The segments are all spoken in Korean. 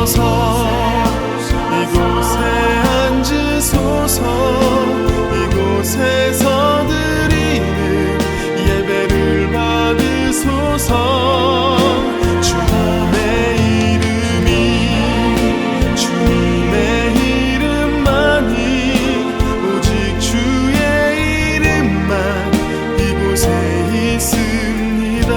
이곳에 앉으소서. 이곳에서 드리는 예배를 받으소서. 주님의 이름만이 오직 주의 이름만 이곳에 있습니다.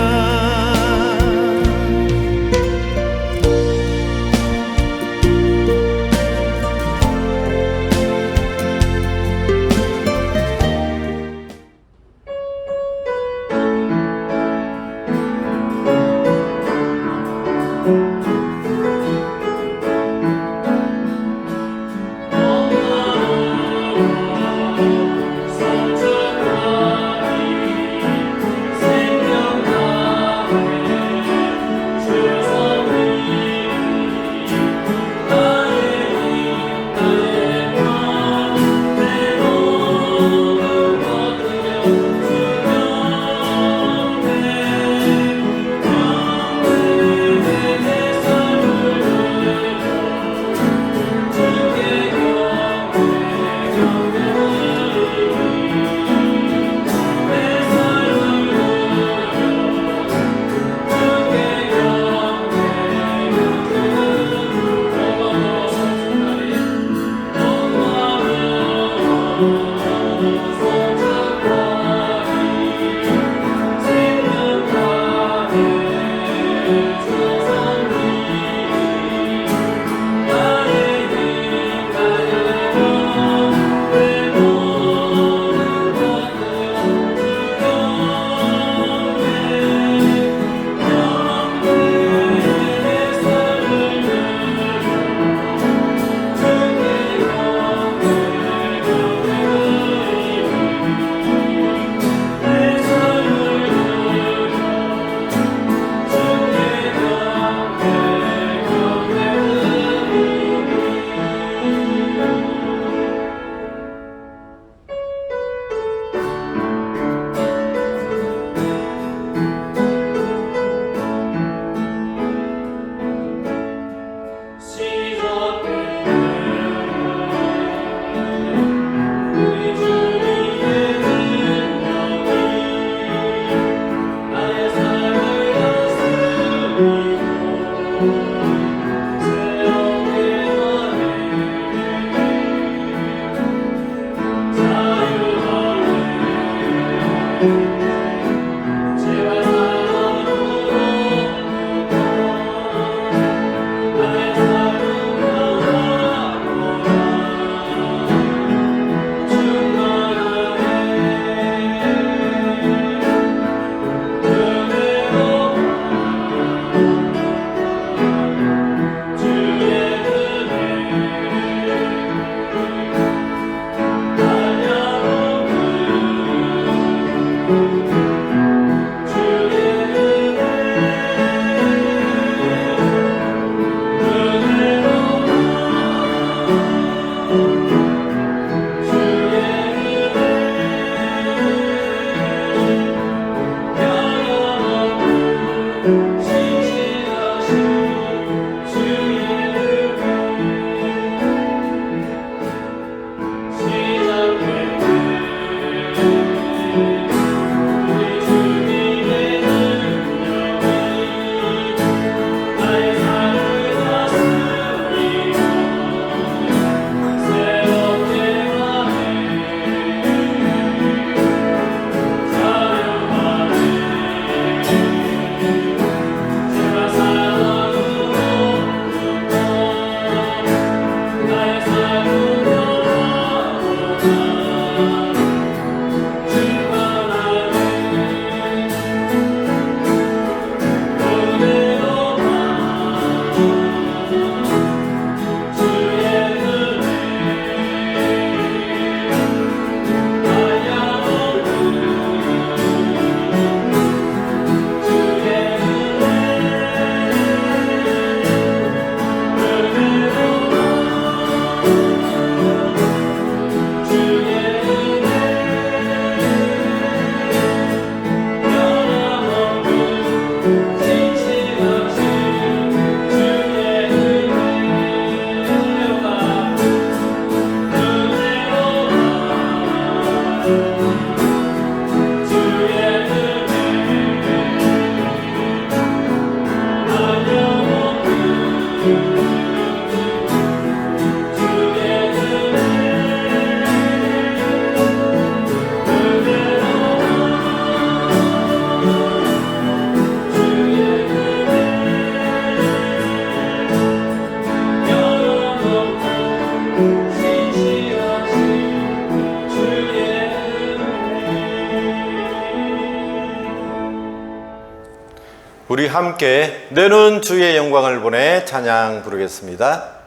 함께 내 눈 주의 영광을 보내 찬양 부르겠습니다.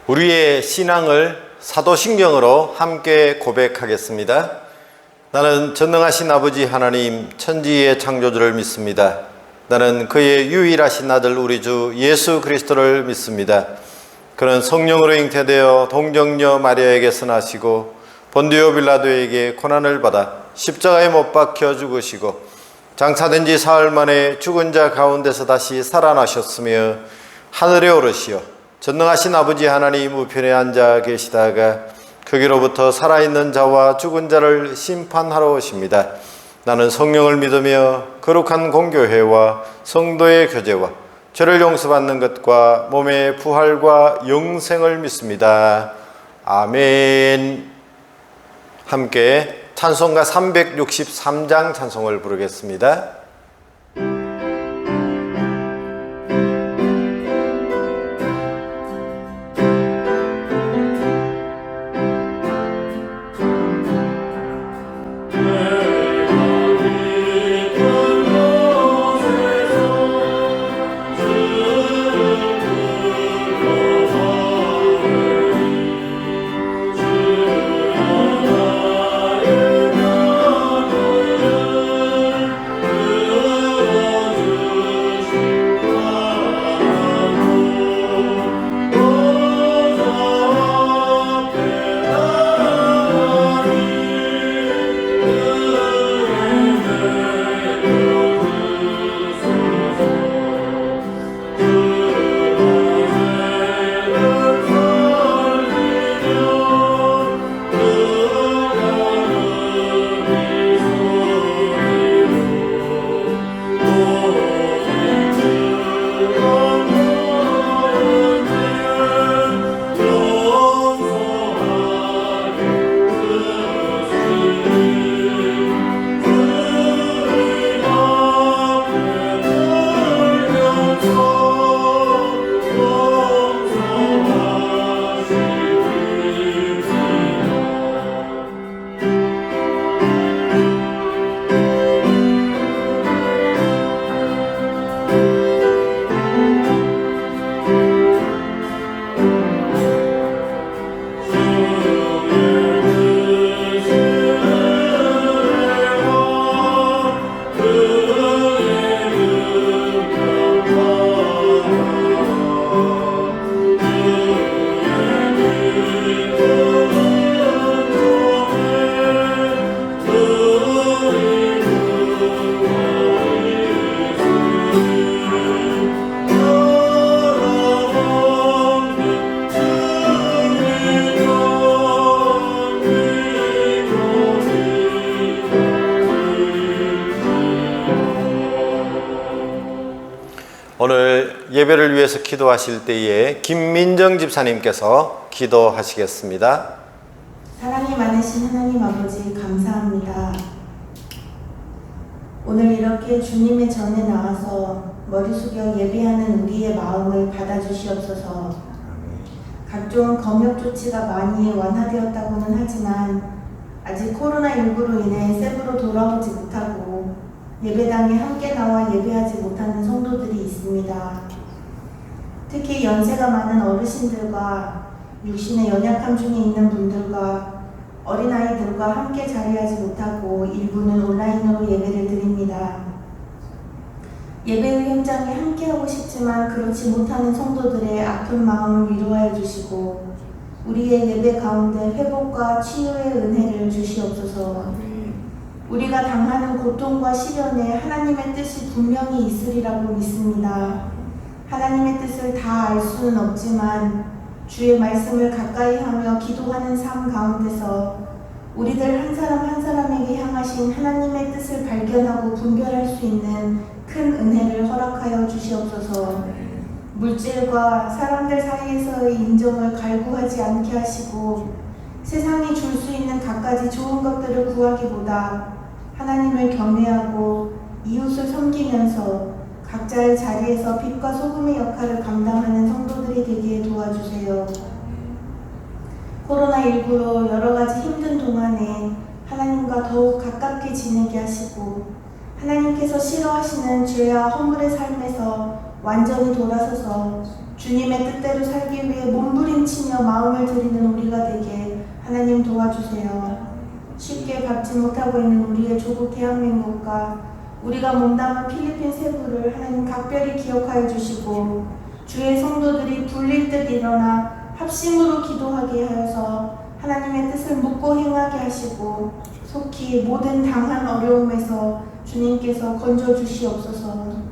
우리의 신앙을 사도신경으로 함께 고백하겠습니다. 나는 전능하신 아버지 하나님 천지의 창조주를 믿습니다. 나는 그의 유일하신 아들 우리 주 예수 그리스도를 믿습니다. 그는 성령으로 잉태되어 동정녀 마리아에게서 나시고 본디오 빌라도에게 고난을 받아 십자가에 못 박혀 죽으시고 장사된 지 사흘 만에 죽은 자 가운데서 다시 살아나셨으며 하늘에 오르시어 전능하신 아버지 하나님 우편에 앉아 계시다가 거기로부터 살아있는 자와 죽은 자를 심판하러 오십니다. 나는 성령을 믿으며 거룩한 공교회와 성도의 교제와 죄를 용서받는 것과 몸의 부활과 영생을 믿습니다. 아멘. 함께 찬송가 363장 찬송을 부르겠습니다. 예배를 위해서 기도하실 때에 김민정 집사님께서 기도하시겠습니다. 사랑이 많으신 하나님 아버지 감사합니다. 오늘 이렇게 주님의 전에 나와서 머리 숙여 예배하는 우리의 마음을 받아주시옵소서. 각종 검역 조치가 많이 완화되었다고는 하지만 아직 코로나19로 인해 세부로 돌아오지 못하고 예배당에 함께 나와 예배하지 못하는 성도들이 있습니다. 특히 연세가 많은 어르신들과 육신의 연약함 중에 있는 분들과 어린아이들과 함께 자리하지 못하고 일부는 온라인으로 예배를 드립니다. 예배의 현장에 함께하고 싶지만 그렇지 못하는 성도들의 아픈 마음을 위로하여 주시고 우리의 예배 가운데 회복과 치유의 은혜를 주시옵소서. 우리가 당하는 고통과 시련에 하나님의 뜻이 분명히 있으리라고 믿습니다. 하나님의 뜻을 다 알 수는 없지만 주의 말씀을 가까이 하며 기도하는 삶 가운데서 우리들 한 사람 한 사람에게 향하신 하나님의 뜻을 발견하고 분별할 수 있는 큰 은혜를 허락하여 주시옵소서. 물질과 사람들 사이에서의 인정을 갈구하지 않게 하시고 세상이 줄 수 있는 갖가지 좋은 것들을 구하기보다 하나님을 경외하고 이웃을 섬기면서 각자의 자리에서 빛과 소금의 역할을 감당하는 성도들이 되게 도와주세요. 코로나19로 여러 가지 힘든 동안에 하나님과 더욱 가깝게 지내게 하시고 하나님께서 싫어하시는 죄와 허물의 삶에서 완전히 돌아서서 주님의 뜻대로 살기 위해 몸부림치며 마음을 드리는 우리가 되게 하나님 도와주세요. 쉽게 밟지 못하고 있는 우리의 조국 대한민국과 우리가 몸담은 필리핀 세부를 하나님 각별히 기억하여 주시고 주의 성도들이 불릴 듯 일어나 합심으로 기도하게 하여서 하나님의 뜻을 묻고 행하게 하시고 속히 모든 당한 어려움에서 주님께서 건져주시옵소서.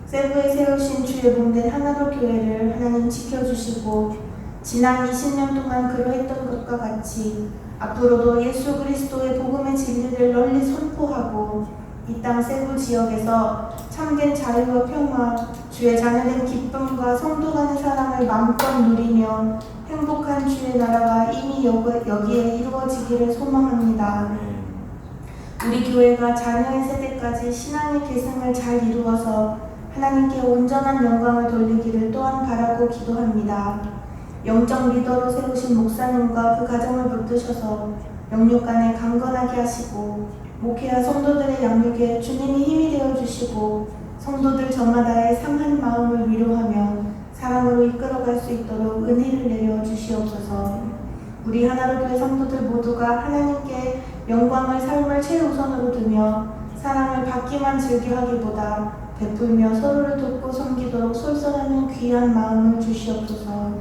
세부에 세우신 주의 몸된 하나로 교회를 하나님 지켜주시고 지난 20년 동안 그러했던 것과 같이 앞으로도 예수 그리스도의 복음의 진리를 널리 선포하고 이 땅 세부 지역에서 참된 자유와 평화, 주의 자녀된 기쁨과 성도 간의 사랑을 마음껏 누리며 행복한 주의 나라가 이미 여기에 이루어지기를 소망합니다. 우리 교회가 자녀의 세대까지 신앙의 계승을 잘 이루어서 하나님께 온전한 영광을 돌리기를 또한 바라고 기도합니다. 영적 리더로 세우신 목사님과 그 가정을 붙드셔서 영육간에 강건하게 하시고 목회와 성도들의 양육에 주님이 힘이 되어주시고 성도들 저마다의 상한 마음을 위로하며 사랑으로 이끌어갈 수 있도록 은혜를 내려주시옵소서. 우리 하나로 교회 성도들 모두가 하나님께 영광을 삶을 최우선으로 두며 사랑을 받기만 즐겨하기보다 베풀며 서로를 돕고 섬기도록 솔선하는 귀한 마음을 주시옵소서.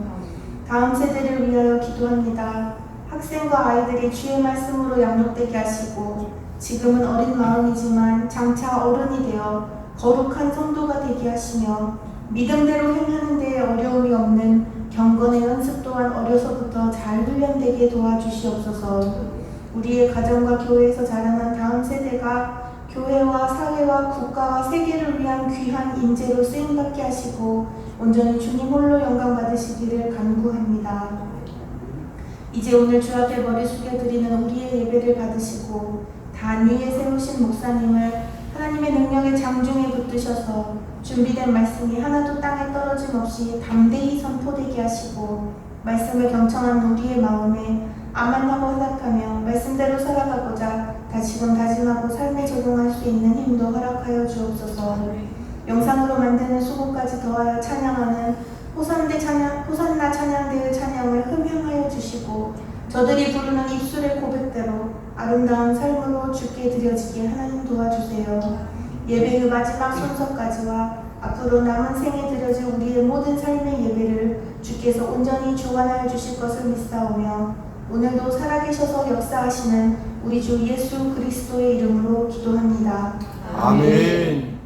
다음 세대를 위하여 기도합니다. 학생과 아이들이 주의 말씀으로 양육되게 하시고 지금은 어린 마음이지만 장차 어른이 되어 거룩한 성도가 되게 하시며 믿음대로 행하는 데에 어려움이 없는 경건의 연습 또한 어려서부터 잘 훈련되게 도와주시옵소서. 우리의 가정과 교회에서 자라난 다음 세대가 교회와 사회와 국가와 세계를 위한 귀한 인재로 쓰임받게 하시고 온전히 주님 홀로 영광 받으시기를 간구합니다. 이제 오늘 주 앞에 머리 숙여드리는 우리의 예배를 받으시고 단 위에 세우신 목사님을 하나님의 능력의 장중에 붙드셔서 준비된 말씀이 하나도 땅에 떨어짐 없이 담대히 선포되게 하시고 말씀을 경청한 우리의 마음에 아멘하고 허락하며 말씀대로 살아가고자 다시금 다짐하고 삶에 적용할 수 있는 힘도 허락하여 주옵소서. 영상으로 만드는 수고까지 더하여 찬양하는 호산나 찬양대의 찬양을 흠향하여 주시고 저들이 부르는 입술의 고백대로 아름다운 삶으로 주께 드려지게 하나님 도와주세요. 예배의 마지막 순서까지와 앞으로 남은 생에 드려질 우리의 모든 삶의 예배를 주께서 온전히 주관하여 주실 것을 믿사오며 오늘도 살아계셔서 역사하시는 우리 주 예수 그리스도의 이름으로 기도합니다. 아멘.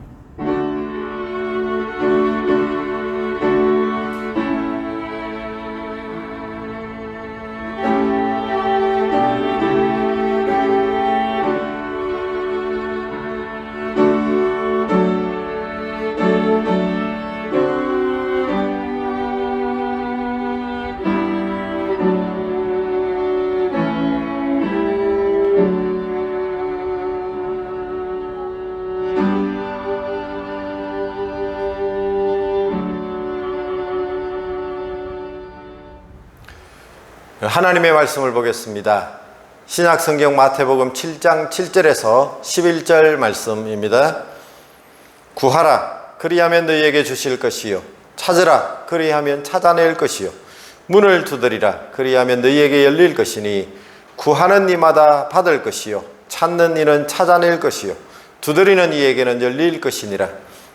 하나님의 말씀을 보겠습니다. 신약성경 마태복음 7장 7절에서 11절 말씀입니다. 구하라 그리하면 너희에게 주실 것이요 찾으라 그리하면 찾아낼 것이요 문을 두드리라 그리하면 너희에게 열릴 것이니 구하는 이마다 받을 것이요 찾는 이는 찾아낼 것이요 두드리는 이에게는 열릴 것이니라.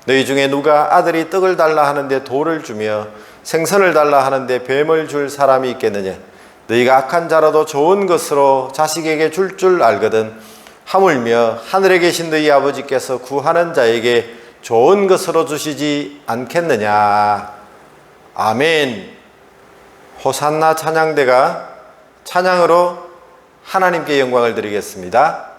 너희 중에 누가 아들이 떡을 달라 하는데 돌을 주며 생선을 달라 하는데 뱀을 줄 사람이 있겠느냐. 너희가 악한 자라도 좋은 것으로 자식에게 줄 알거든 하물며 하늘에 계신 너희 아버지께서 구하는 자에게 좋은 것으로 주시지 않겠느냐. 아멘. 호산나 찬양대가 찬양으로 하나님께 영광을 드리겠습니다.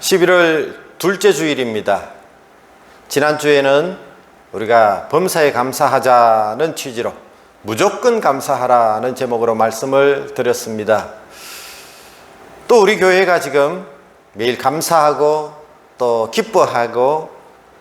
(11월) 둘째 주일입니다. 지난주에는 우리가 범사에 감사하자는 취지로 무조건 감사하라는 제목으로 말씀을 드렸습니다. 또 우리 교회가 지금 매일 감사하고 또 기뻐하고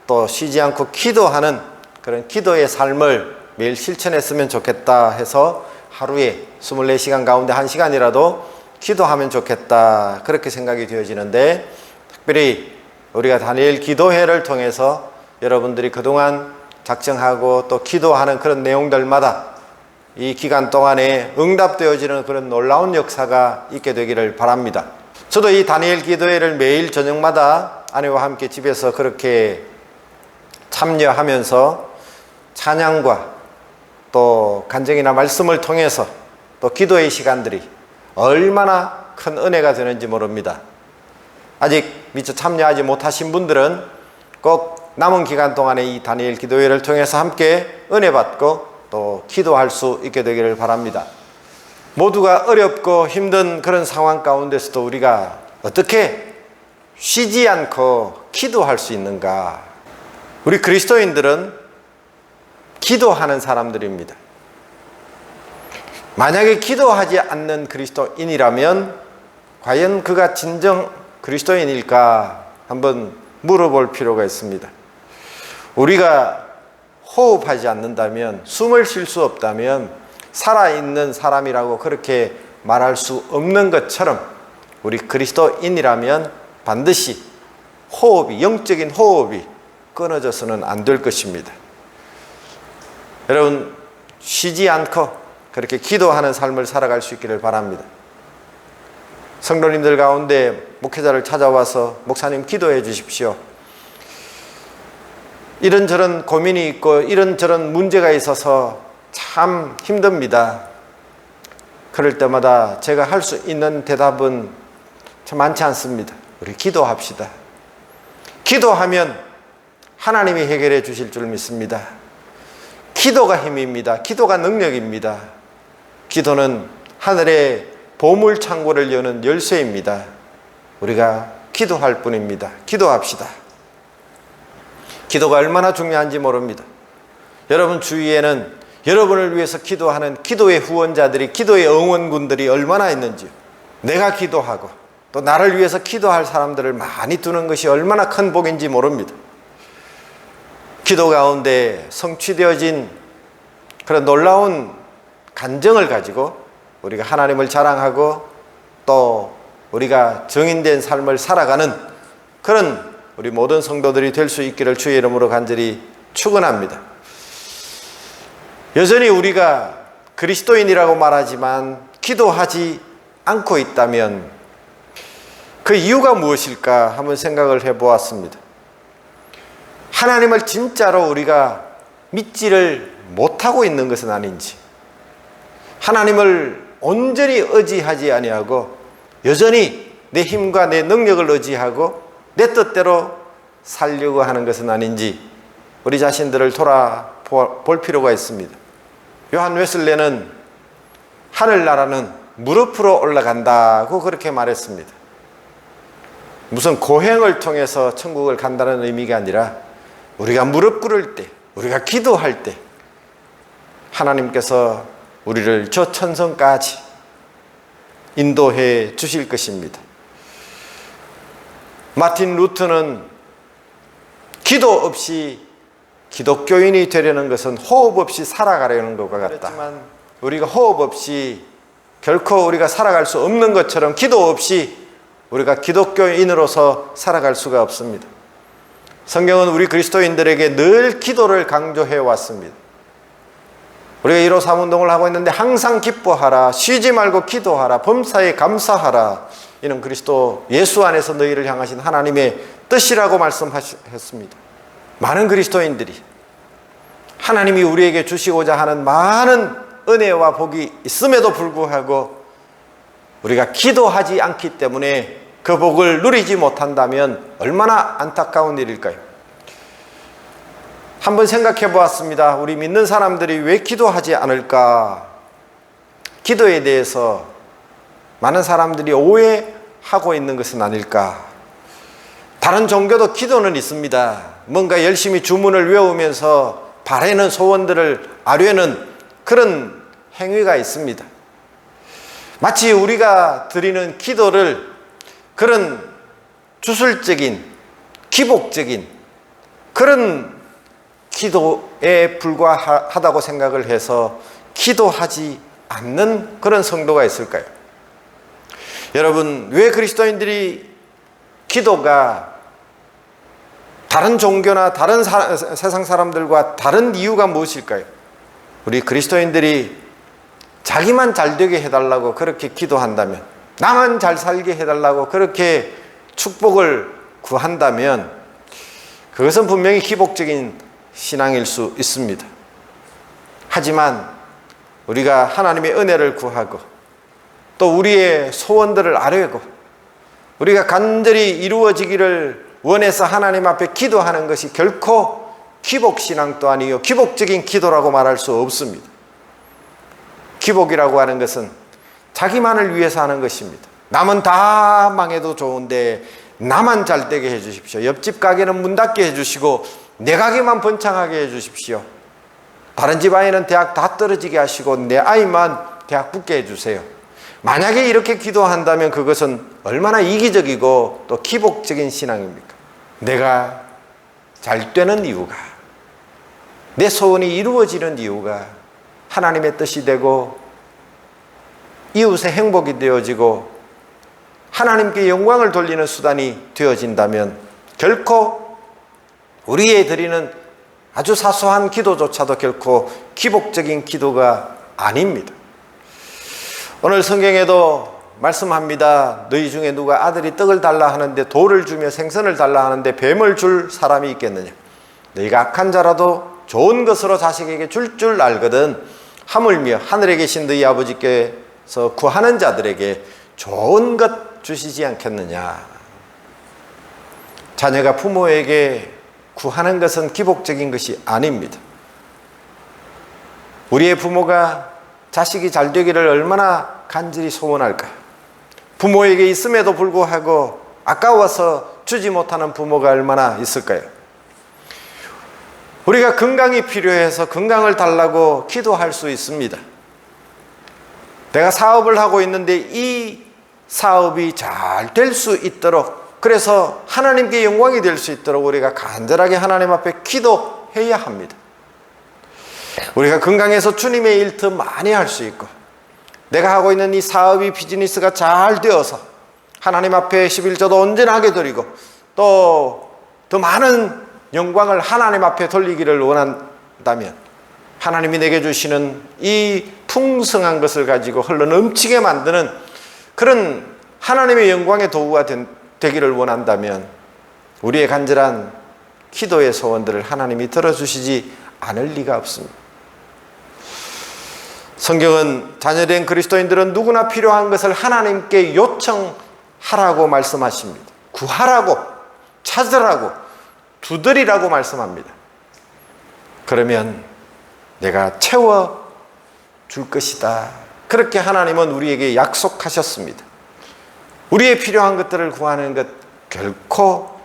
또 쉬지 않고 기도하는 그런 기도의 삶을 매일 실천했으면 좋겠다 해서 하루에 24시간 가운데 1시간이라도 기도하면 좋겠다, 그렇게 생각이 되어지는데, 특별히 우리가 다니엘 기도회를 통해서 여러분들이 그동안 작정하고 또 기도하는 그런 내용들마다 이 기간 동안에 응답되어지는 그런 놀라운 역사가 있게 되기를 바랍니다. 저도 이 다니엘 기도회를 매일 저녁마다 아내와 함께 집에서 그렇게 참여하면서 찬양과 또 간증이나 말씀을 통해서 또 기도의 시간들이 얼마나 큰 은혜가 되는지 모릅니다. 아직 미처 참여하지 못하신 분들은 꼭 남은 기간 동안에 이 다니엘 기도회를 통해서 함께 은혜 받고 또 기도할 수 있게 되기를 바랍니다. 모두가 어렵고 힘든 그런 상황 가운데서도 우리가 어떻게 쉬지 않고 기도할 수 있는가? 우리 그리스도인들은 기도하는 사람들입니다. 만약에 기도하지 않는 그리스도인이라면 과연 그가 진정 그리스도인일까 한번 물어볼 필요가 있습니다. 우리가 호흡하지 않는다면, 숨을 쉴 수 없다면 살아있는 사람이라고 그렇게 말할 수 없는 것처럼 우리 그리스도인이라면 반드시 호흡이, 영적인 호흡이 끊어져서는 안 될 것입니다. 여러분, 쉬지 않고 그렇게 기도하는 삶을 살아갈 수 있기를 바랍니다. 성도님들 가운데 목회자를 찾아와서 목사님 기도해 주십시오, 이런저런 고민이 있고 이런저런 문제가 있어서 참 힘듭니다. 그럴 때마다 제가 할 수 있는 대답은 참 많지 않습니다. 우리 기도합시다. 기도하면 하나님이 해결해 주실 줄 믿습니다. 기도가 힘입니다. 기도가 능력입니다. 기도는 하늘의 보물창고를 여는 열쇠입니다. 우리가 기도할 뿐입니다. 기도합시다. 기도가 얼마나 중요한지 모릅니다. 여러분 주위에는 여러분을 위해서 기도하는 기도의 후원자들이, 기도의 응원군들이 얼마나 있는지요. 내가 기도하고 또 나를 위해서 기도할 사람들을 많이 두는 것이 얼마나 큰 복인지 모릅니다. 기도 가운데 성취되어진 그런 놀라운 간증을 가지고 우리가 하나님을 자랑하고 또 우리가 정인된 삶을 살아가는 그런 우리 모든 성도들이 될 수 있기를 주의 이름으로 간절히 축원합니다. 여전히 우리가 그리스도인이라고 말하지만 기도하지 않고 있다면 그 이유가 무엇일까 한번 생각을 해보았습니다. 하나님을 진짜로 우리가 믿지를 못하고 있는 것은 아닌지, 하나님을 온전히 의지하지 아니하고 여전히 내 힘과 내 능력을 의지하고 내 뜻대로 살려고 하는 것은 아닌지 우리 자신들을 돌아볼 필요가 있습니다. 요한 웨슬레는 하늘나라는 무릎으로 올라간다고 그렇게 말했습니다. 무슨 고행을 통해서 천국을 간다는 의미가 아니라 우리가 무릎 꿇을 때, 우리가 기도할 때 하나님께서 우리를 저 천성까지 인도해 주실 것입니다. 마틴 루터는 기도 없이 기독교인이 되려는 것은 호흡 없이 살아가려는 것과 같다. 그렇지만 우리가 호흡 없이 결코 우리가 살아갈 수 없는 것처럼 기도 없이 우리가 기독교인으로서 살아갈 수가 없습니다. 성경은 우리 그리스도인들에게 늘 기도를 강조해 왔습니다. 우리가 1호 3운동을 하고 있는데 항상 기뻐하라, 쉬지 말고 기도하라, 범사에 감사하라. 이는 그리스도 예수 안에서 너희를 향하신 하나님의 뜻이라고 말씀하셨습니다. 많은 그리스도인들이 하나님이 우리에게 주시고자 하는 많은 은혜와 복이 있음에도 불구하고 우리가 기도하지 않기 때문에 그 복을 누리지 못한다면 얼마나 안타까운 일일까요? 한번 생각해 보았습니다. 우리 믿는 사람들이 왜 기도하지 않을까? 기도에 대해서 많은 사람들이 오해하고 있는 것은 아닐까? 다른 종교도 기도는 있습니다. 뭔가 열심히 주문을 외우면서 바라는 소원들을 아뢰는 그런 행위가 있습니다. 마치 우리가 드리는 기도를 그런 주술적인, 기복적인 그런 기도에 불과하다고 생각을 해서 기도하지 않는 그런 성도가 있을까요? 여러분, 왜 그리스도인들이 기도가 다른 종교나 다른 세상 사람들과 다른 이유가 무엇일까요? 우리 그리스도인들이 자기만 잘되게 해달라고 그렇게 기도한다면, 나만 잘 살게 해달라고 그렇게 축복을 구한다면 그것은 분명히 기복적인 신앙일 수 있습니다. 하지만 우리가 하나님의 은혜를 구하고 또 우리의 소원들을 아뢰고 우리가 간절히 이루어지기를 원해서 하나님 앞에 기도하는 것이 결코 기복신앙도 아니요 기복적인 기도라고 말할 수 없습니다. 기복이라고 하는 것은 자기만을 위해서 하는 것입니다. 남은 다 망해도 좋은데 나만 잘되게 해주십시오. 옆집 가게는 문 닫게 해주시고 내 가게만 번창하게 해주십시오. 다른 집 아이는 대학 다 떨어지게 하시고 내 아이만 대학 붙게 해주세요. 만약에 이렇게 기도한다면 그것은 얼마나 이기적이고 또 기복적인 신앙입니까? 내가 잘 되는 이유가, 내 소원이 이루어지는 이유가 하나님의 뜻이 되고 이웃의 행복이 되어지고 하나님께 영광을 돌리는 수단이 되어진다면 결코 우리의 드리는 아주 사소한 기도조차도 결코 기복적인 기도가 아닙니다. 오늘 성경에도 말씀합니다. 너희 중에 누가 아들이 떡을 달라 하는데 돌을 주며 생선을 달라 하는데 뱀을 줄 사람이 있겠느냐? 너희가 악한 자라도 좋은 것으로 자식에게 줄 알거든 하물며 하늘에 계신 너희 아버지께서 구하는 자들에게 좋은 것 주시지 않겠느냐? 자녀가 부모에게 구하는 것은 기복적인 것이 아닙니다. 우리의 부모가 자식이 잘 되기를 얼마나 간절히 소원할까요? 부모에게 있음에도 불구하고 아까워서 주지 못하는 부모가 얼마나 있을까요? 우리가 건강이 필요해서 건강을 달라고 기도할 수 있습니다. 내가 사업을 하고 있는데 이 사업이 잘 될 수 있도록, 그래서 하나님께 영광이 될 수 있도록 우리가 간절하게 하나님 앞에 기도해야 합니다. 우리가 건강해서 주님의 일 더 많이 할 수 있고, 내가 하고 있는 이 사업이 비즈니스가 잘 되어서 하나님 앞에 11조도 온전하게 드리고 또 더 많은 영광을 하나님 앞에 돌리기를 원한다면 하나님이 내게 주시는 이 풍성한 것을 가지고 흘러 넘치게 만드는 그런 하나님의 영광의 도구가 되기를 원한다면 우리의 간절한 기도의 소원들을 하나님이 들어주시지 않을 리가 없습니다. 성경은 자녀된 그리스도인들은 누구나 필요한 것을 하나님께 요청하라고 말씀하십니다. 구하라고, 찾으라고, 두드리라고 말씀합니다. 그러면 내가 채워줄 것이다. 그렇게 하나님은 우리에게 약속하셨습니다. 우리의 필요한 것들을 구하는 것 결코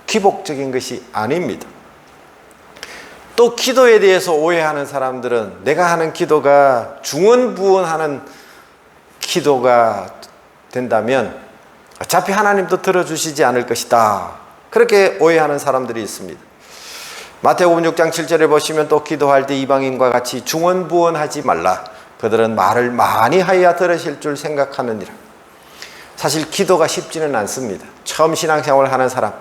기복적인 것이 아닙니다. 또 기도에 대해서 오해하는 사람들은 내가 하는 기도가 중언부언하는 기도가 된다면 어차피 하나님도 들어주시지 않을 것이다. 그렇게 오해하는 사람들이 있습니다. 마태복음 6장 7절에 보시면 또 기도할 때 이방인과 같이 중언부언하지 말라. 그들은 말을 많이 하여야 들으실 줄 생각하느니라. 사실 기도가 쉽지는 않습니다. 처음 신앙생활을 하는 사람,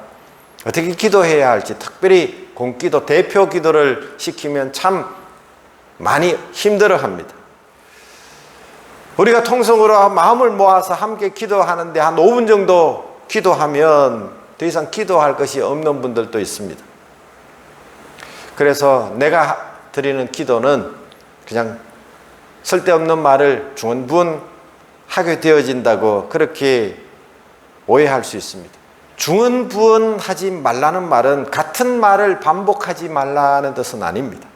어떻게 기도해야 할지, 특별히 공기도 대표 기도를 시키면 참 많이 힘들어합니다. 우리가 통성으로 마음을 모아서 함께 기도하는데 한 5분 정도 기도하면 더 이상 기도할 것이 없는 분들도 있습니다. 그래서 내가 드리는 기도는 그냥 쓸데없는 말을 중언부언하게 되어진다고 그렇게 오해할 수 있습니다. 중언부언하지 말라는 말은 같은 말을 반복하지 말라는 뜻은 아닙니다.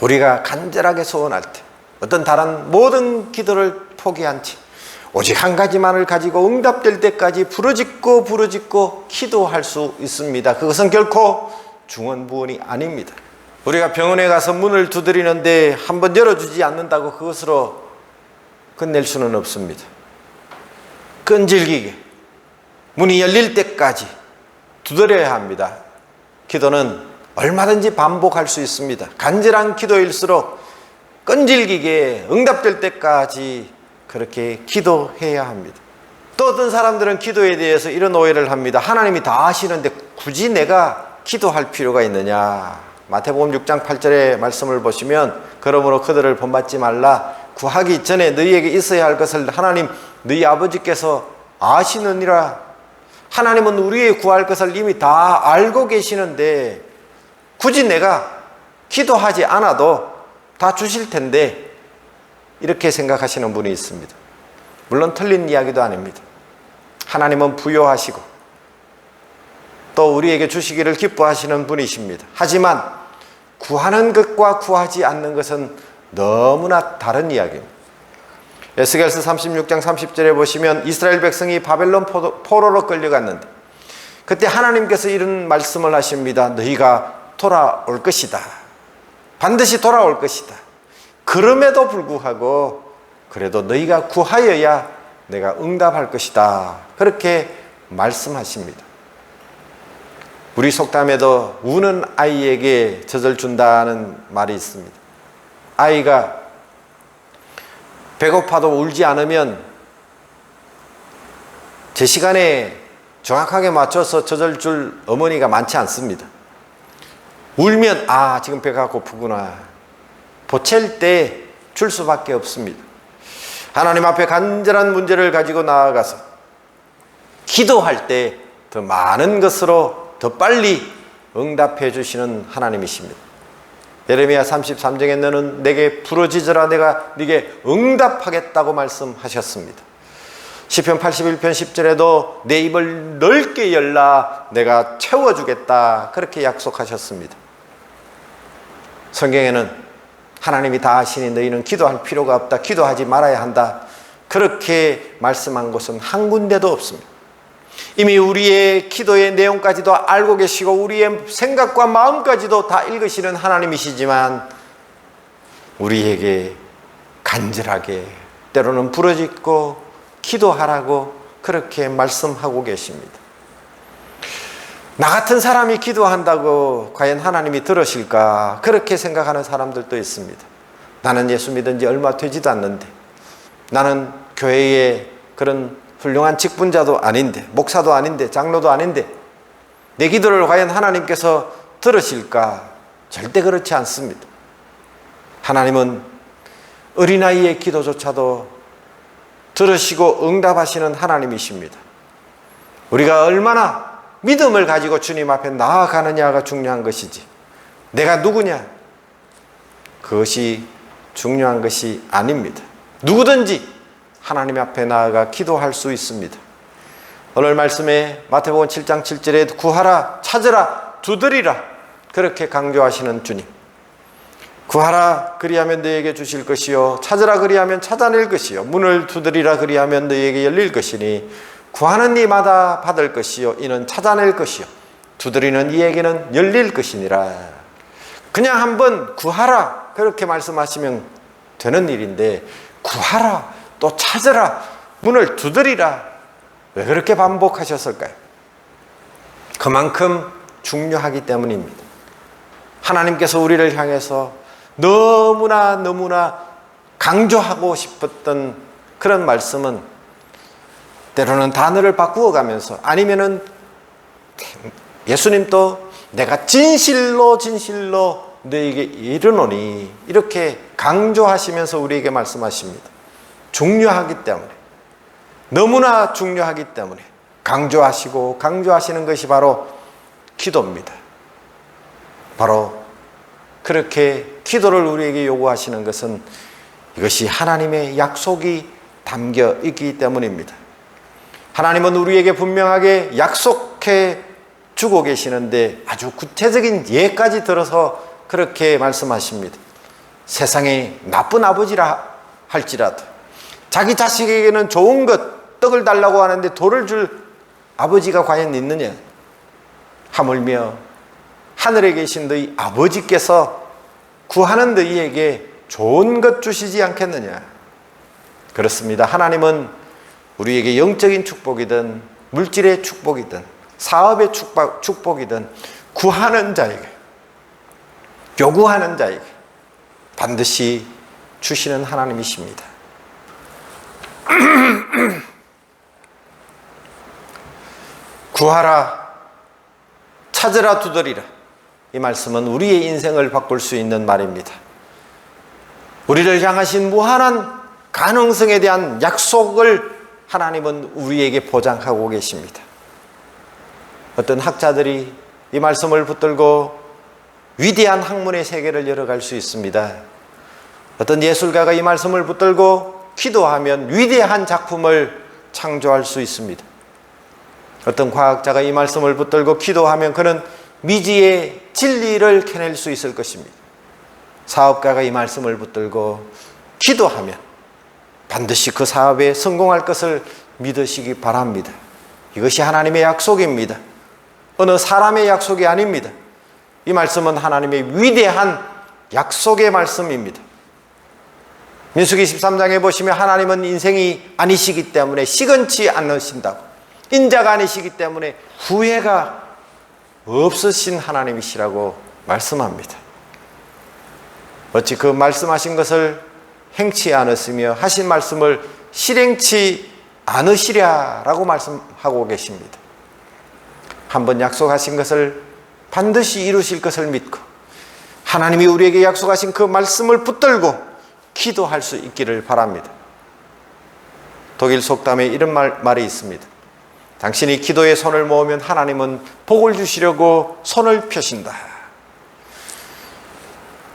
우리가 간절하게 소원할 때 어떤 다른 모든 기도를 포기한 채 오직 한 가지만을 가지고 응답될 때까지 부르짖고 기도할 수 있습니다. 그것은 결코 중언부언이 아닙니다. 우리가 병원에 가서 문을 두드리는데 한번 열어주지 않는다고 그것으로 끝낼 수는 없습니다. 끈질기게 문이 열릴 때까지 두드려야 합니다. 기도는 얼마든지 반복할 수 있습니다. 간절한 기도일수록 끈질기게 응답될 때까지 그렇게 기도해야 합니다. 또 어떤 사람들은 기도에 대해서 이런 오해를 합니다. 하나님이 다 아시는데 굳이 내가 기도할 필요가 있느냐. 마태복음 6장 8절의 말씀을 보시면 그러므로 그들을 본받지 말라. 구하기 전에 너희에게 있어야 할 것을 하나님 너희 아버지께서 아시느니라. 하나님은 우리의 구할 것을 이미 다 알고 계시는데 굳이 내가 기도하지 않아도 다 주실 텐데, 이렇게 생각하시는 분이 있습니다. 물론 틀린 이야기도 아닙니다. 하나님은 부요하시고 또 우리에게 주시기를 기뻐하시는 분이십니다. 하지만 구하는 것과 구하지 않는 것은 너무나 다른 이야기입니다. 에스겔서 36장 30절에 보시면 이스라엘 백성이 바벨론 포로로 끌려갔는데 그때 하나님께서 이런 말씀을 하십니다. 너희가 돌아올 것이다. 반드시 돌아올 것이다. 그럼에도 불구하고 그래도 너희가 구하여야 내가 응답할 것이다. 그렇게 말씀하십니다. 우리 속담에도 우는 아이에게 젖을 준다는 말이 있습니다. 아이가 배고파도 울지 않으면 제 시간에 정확하게 맞춰서 젖을 줄 어머니가 많지 않습니다. 울면 지금 배가 고프구나. 보챌 때 줄 수밖에 없습니다. 하나님 앞에 간절한 문제를 가지고 나아가서 기도할 때 더 많은 것으로 더 빨리 응답해 주시는 하나님이십니다. 예레미야 33장에 너는 내게 부르짖으라 내가 네게 응답하겠다고 말씀하셨습니다. 시편 81편 10절에도 내 입을 넓게 열라 내가 채워주겠다 그렇게 약속하셨습니다. 성경에는 하나님이 다 아시니 너희는 기도할 필요가 없다, 기도하지 말아야 한다 그렇게 말씀한 곳은 한 군데도 없습니다. 이미 우리의 기도의 내용까지도 알고 계시고 우리의 생각과 마음까지도 다 읽으시는 하나님이시지만 우리에게 간절하게 때로는 부르짖고 기도하라고 그렇게 말씀하고 계십니다. 나 같은 사람이 기도한다고 과연 하나님이 들으실까 그렇게 생각하는 사람들도 있습니다. 나는 예수 믿은 지 얼마 되지도 않는데, 나는 교회의 그런 훌륭한 직분자도 아닌데, 목사도 아닌데, 장로도 아닌데 내 기도를 과연 하나님께서 들으실까? 절대 그렇지 않습니다. 하나님은 어린아이의 기도조차도 들으시고 응답하시는 하나님이십니다. 우리가 얼마나 믿음을 가지고 주님 앞에 나아가느냐가 중요한 것이지 내가 누구냐 그것이 중요한 것이 아닙니다. 누구든지 하나님 앞에 나아가 기도할 수 있습니다. 오늘 말씀에 마태복음 7장 7절에 구하라 찾으라 두드리라 그렇게 강조하시는 주님, 구하라 그리하면 너희에게 주실 것이요 찾으라 그리하면 찾아낼 것이요 문을 두드리라 그리하면 너희에게 열릴 것이니 구하는 이마다 받을 것이요 이는 찾아낼 것이요 두드리는 이에게는 열릴 것이니라. 그냥 한번 구하라 그렇게 말씀하시면 되는 일인데 구하라 또 찾으라 문을 두드리라 왜 그렇게 반복하셨을까요? 그만큼 중요하기 때문입니다. 하나님께서 우리를 향해서 너무나 강조하고 싶었던 그런 말씀은 때로는 단어를 바꾸어 가면서 아니면은 예수님도 내가 진실로 너에게 이르노니 이렇게 강조하시면서 우리에게 말씀하십니다. 중요하기 때문에, 너무나 중요하기 때문에 강조하시는 것이 바로 기도입니다. 바로 그렇게 기도를 우리에게 요구하시는 것은 이것이 하나님의 약속이 담겨 있기 때문입니다. 하나님은 우리에게 분명하게 약속해 주고 계시는데 아주 구체적인 예까지 들어서 그렇게 말씀하십니다. 세상에 나쁜 아버지라 할지라도 자기 자식에게는 좋은 것, 떡을 달라고 하는데 돌을 줄 아버지가 과연 있느냐? 하물며 하늘에 계신 너희 아버지께서 구하는 너희에게 좋은 것 주시지 않겠느냐? 그렇습니다. 하나님은 우리에게 영적인 축복이든 물질의 축복이든 사업의 축복이든 구하는 자에게, 요구하는 자에게 반드시 주시는 하나님이십니다. 구하라, 찾으라, 두드리라. 이 말씀은 우리의 인생을 바꿀 수 있는 말입니다. 우리를 향하신 무한한 가능성에 대한 약속을 하나님은 우리에게 보장하고 계십니다. 어떤 학자들이 이 말씀을 붙들고 위대한 학문의 세계를 열어갈 수 있습니다. 어떤 예술가가 이 말씀을 붙들고 기도하면 위대한 작품을 창조할 수 있습니다. 어떤 과학자가 이 말씀을 붙들고 기도하면 그는 미지의 진리를 캐낼 수 있을 것입니다. 사업가가 이 말씀을 붙들고 기도하면 반드시 그 사업에 성공할 것을 믿으시기 바랍니다. 이것이 하나님의 약속입니다. 어느 사람의 약속이 아닙니다. 이 말씀은 하나님의 위대한 약속의 말씀입니다. 민수기 13장에 보시면 하나님은 인생이 아니시기 때문에 시건치 않으신다고, 인자가 아니시기 때문에 후회가 없으신 하나님이시라고 말씀합니다. 어찌 그 말씀하신 것을 행치 않으시며 하신 말씀을 실행치 않으시랴라고 말씀하고 계십니다. 한번 약속하신 것을 반드시 이루실 것을 믿고 하나님이 우리에게 약속하신 그 말씀을 붙들고 기도할 수 있기를 바랍니다. 독일 속담에 이런 말이 있습니다. 당신이 기도에 손을 모으면 하나님은 복을 주시려고 손을 펴신다.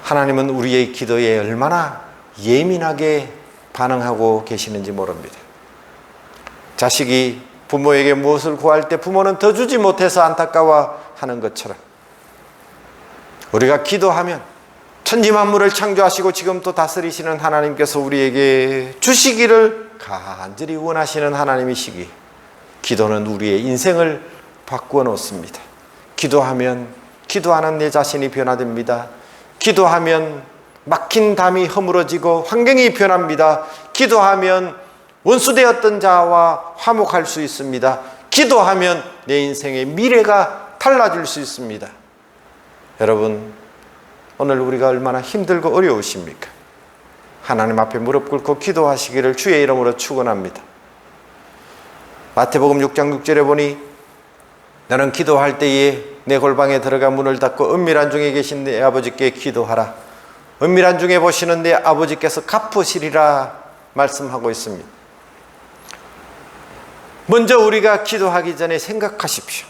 하나님은 우리의 기도에 얼마나 예민하게 반응하고 계시는지 모릅니다. 자식이 부모에게 무엇을 구할 때 부모는 더 주지 못해서 안타까워하는 것처럼 우리가 기도하면 천지만물을 창조하시고 지금 또 다스리시는 하나님께서 우리에게 주시기를 간절히 원하시는 하나님이시기에 기도는 우리의 인생을 바꾸어 놓습니다. 기도하면 기도하는 내 자신이 변화됩니다. 기도하면 막힌 담이 허물어지고 환경이 변합니다. 기도하면 원수되었던 자와 화목할 수 있습니다. 기도하면 내 인생의 미래가 달라질 수 있습니다. 여러분, 오늘 우리가 얼마나 힘들고 어려우십니까? 하나님 앞에 무릎 꿇고 기도하시기를 주의 이름으로 축원합니다. 마태복음 6장 6절에 보니 너는 기도할 때에 내 골방에 들어가 문을 닫고 은밀한 중에 계신 내 아버지께 기도하라. 은밀한 중에 보시는 내 아버지께서 갚으시리라 말씀하고 있습니다. 먼저 우리가 기도하기 전에 생각하십시오.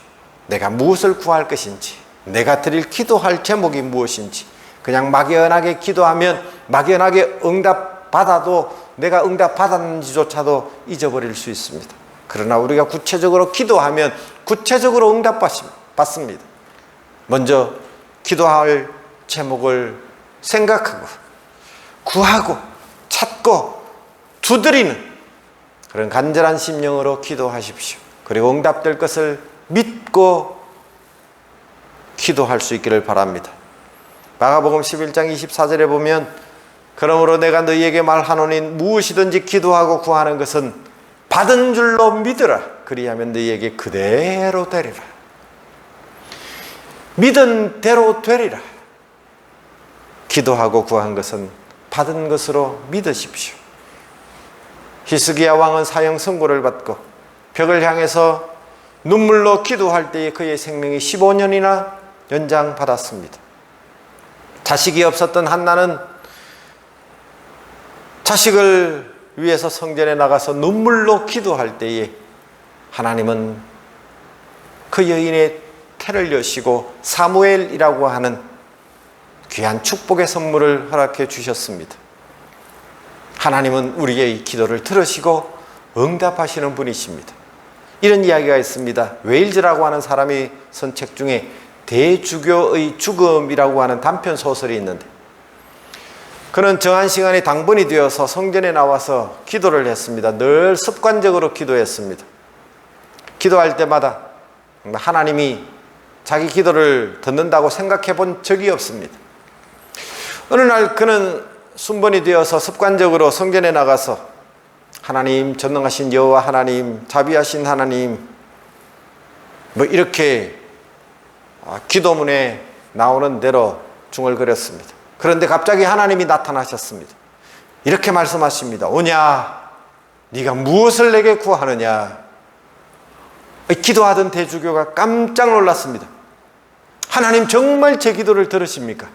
내가 무엇을 구할 것인지, 내가 드릴 기도할 제목이 무엇인지. 그냥 막연하게 기도하면 막연하게 응답받아도 내가 응답받았는지조차도 잊어버릴 수 있습니다. 그러나 우리가 구체적으로 기도하면 구체적으로 응답받습니다. 먼저 기도할 제목을 생각하고 구하고 찾고 두드리는 그런 간절한 심령으로 기도하십시오. 그리고 응답될 것을 믿고 기도할 수 있기를 바랍니다. 마가복음 11장 24절에 보면 그러므로 내가 너희에게 말하노니 무엇이든지 기도하고 구하는 것은 받은 줄로 믿으라. 그리하면 너희에게 그대로 되리라. 믿은 대로 되리라. 기도하고 구한 것은 받은 것으로 믿으십시오. 히스기야 왕은 사형 선고를 받고 벽을 향해서 눈물로 기도할 때에 그의 생명이 15년이나 연장받았습니다. 자식이 없었던 한나는 자식을 위해서 성전에 나가서 눈물로 기도할 때에 하나님은 그 여인의 태를 여시고 사무엘이라고 하는 귀한 축복의 선물을 허락해 주셨습니다. 하나님은 우리의 기도를 들으시고 응답하시는 분이십니다. 이런 이야기가 있습니다. 웨일즈라고 하는 사람이 쓴 책 중에 대주교의 죽음이라고 하는 단편 소설이 있는데 그는 정한 시간에 당번이 되어서 성전에 나와서 기도를 했습니다. 늘 습관적으로 기도했습니다. 기도할 때마다 하나님이 자기 기도를 듣는다고 생각해 본 적이 없습니다. 어느 날 그는 순번이 되어서 습관적으로 성전에 나가서 하나님, 전능하신 여호와 하나님, 자비하신 하나님, 이렇게 기도문에 나오는 대로 중얼거렸습니다. 그런데 갑자기 하나님이 나타나셨습니다. 이렇게 말씀하십니다. 오냐, 네가 무엇을 내게 구하느냐. 기도하던 대주교가 깜짝 놀랐습니다. 하나님 정말 제 기도를 들으십니까?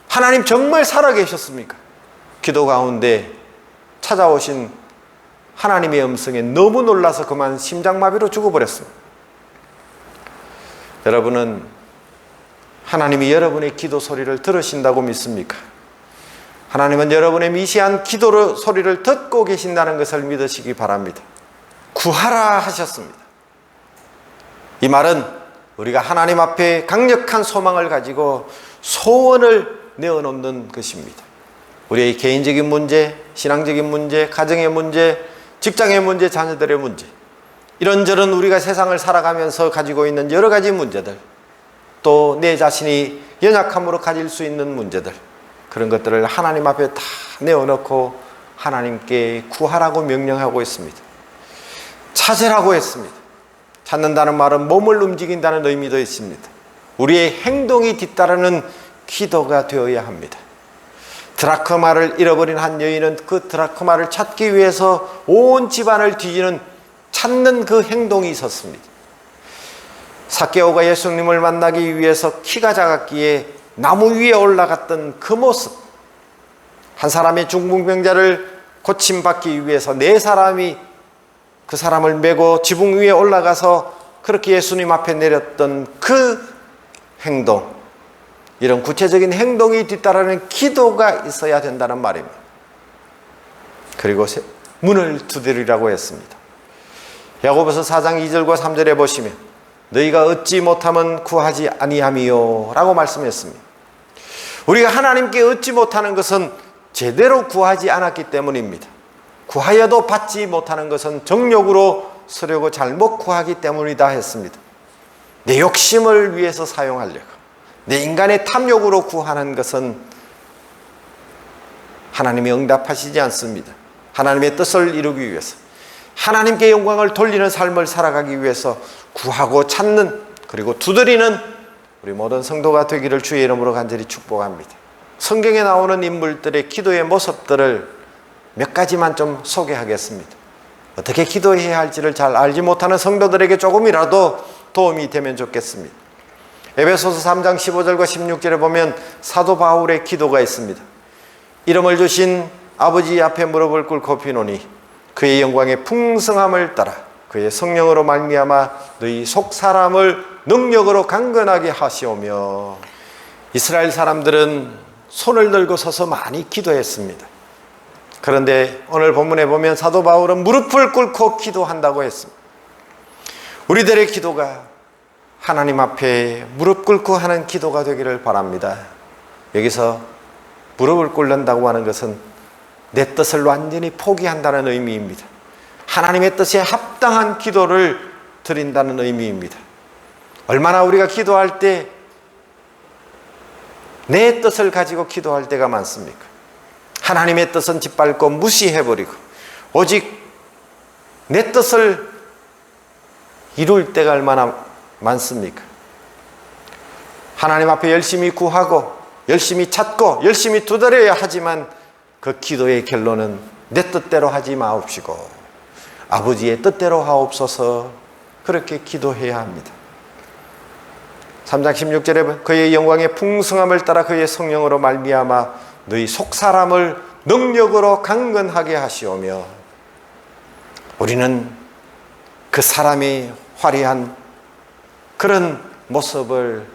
하나님 정말 살아계셨습니까? 기도 가운데 찾아오신 하나님의 음성에 너무 놀라서 그만 심장마비로 죽어버렸습니다. 여러분은 하나님이 여러분의 기도 소리를 들으신다고 믿습니까? 하나님은 여러분의 미시한 기도 소리를 듣고 계신다는 것을 믿으시기 바랍니다. 구하라 하셨습니다. 이 말은 우리가 하나님 앞에 강력한 소망을 가지고 소원을 내어놓는 것입니다. 우리의 개인적인 문제, 신앙적인 문제, 가정의 문제, 직장의 문제, 자녀들의 문제, 이런저런 우리가 세상을 살아가면서 가지고 있는 여러 가지 문제들, 또 내 자신이 연약함으로 가질 수 있는 문제들, 그런 것들을 하나님 앞에 다 내어놓고 하나님께 구하라고 명령하고 있습니다. 찾으라고 했습니다. 찾는다는 말은 몸을 움직인다는 의미도 있습니다. 우리의 행동이 뒤따르는 기도가 되어야 합니다. 드라크마를 잃어버린 한 여인은 그 드라크마를 찾기 위해서 온 집안을 뒤지는 찾는 그 행동이 있었습니다. 삭개오가 예수님을 만나기 위해서 키가 작았기에 나무 위에 올라갔던 그 모습, 한 사람의 중풍병자를 고침받기 위해서 네 사람이 그 사람을 메고 지붕 위에 올라가서 그렇게 예수님 앞에 내렸던 그 행동, 이런 구체적인 행동이 뒤따르는 기도가 있어야 된다는 말입니다. 그리고 문을 두드리라고 했습니다. 야고보서 4장 2절과 3절에 보시면 너희가 얻지 못하면 구하지 아니함이요 라고 말씀했습니다. 우리가 하나님께 얻지 못하는 것은 제대로 구하지 않았기 때문입니다. 구하여도 받지 못하는 것은 정욕으로 쓰려고 잘못 구하기 때문이다 했습니다. 내 욕심을 위해서 사용하려고, 내 인간의 탐욕으로 구하는 것은 하나님이 응답하시지 않습니다. 하나님의 뜻을 이루기 위해서, 하나님께 영광을 돌리는 삶을 살아가기 위해서 구하고 찾는, 그리고 두드리는 우리 모든 성도가 되기를 주의 이름으로 간절히 축복합니다. 성경에 나오는 인물들의 기도의 모습들을 몇 가지만 좀 소개하겠습니다. 어떻게 기도해야 할지를 잘 알지 못하는 성도들에게 조금이라도 도움이 되면 좋겠습니다. 에베소서 3장 15절과 16절에 보면 사도 바울의 기도가 있습니다. 이름을 주신 아버지 앞에 무릎을 꿇고 비노니 그의 영광의 풍성함을 따라 그의 성령으로 말미암아 너희 속 사람을 능력으로 강건하게 하시오며. 이스라엘 사람들은 손을 들고 서서 많이 기도했습니다. 그런데 오늘 본문에 보면 사도 바울은 무릎을 꿇고 기도한다고 했습니다. 우리들의 기도가 하나님 앞에 무릎 꿇고 하는 기도가 되기를 바랍니다. 여기서 무릎을 꿇는다고 하는 것은 내 뜻을 완전히 포기한다는 의미입니다. 하나님의 뜻에 합당한 기도를 드린다는 의미입니다. 얼마나 우리가 기도할 때 내 뜻을 가지고 기도할 때가 많습니까? 하나님의 뜻은 짓밟고 무시해버리고 오직 내 뜻을 이룰 때가 얼마나 많습니까? 하나님 앞에 열심히 구하고 열심히 찾고 열심히 두드려야 하지만 그 기도의 결론은 내 뜻대로 하지 마옵시고 아버지의 뜻대로 하옵소서, 그렇게 기도해야 합니다. 3장 16절에 그의 영광의 풍성함을 따라 그의 성령으로 말미암아 너희 속사람을 능력으로 강건하게 하시오며. 우리는 그 사람이 화려한 그런 모습을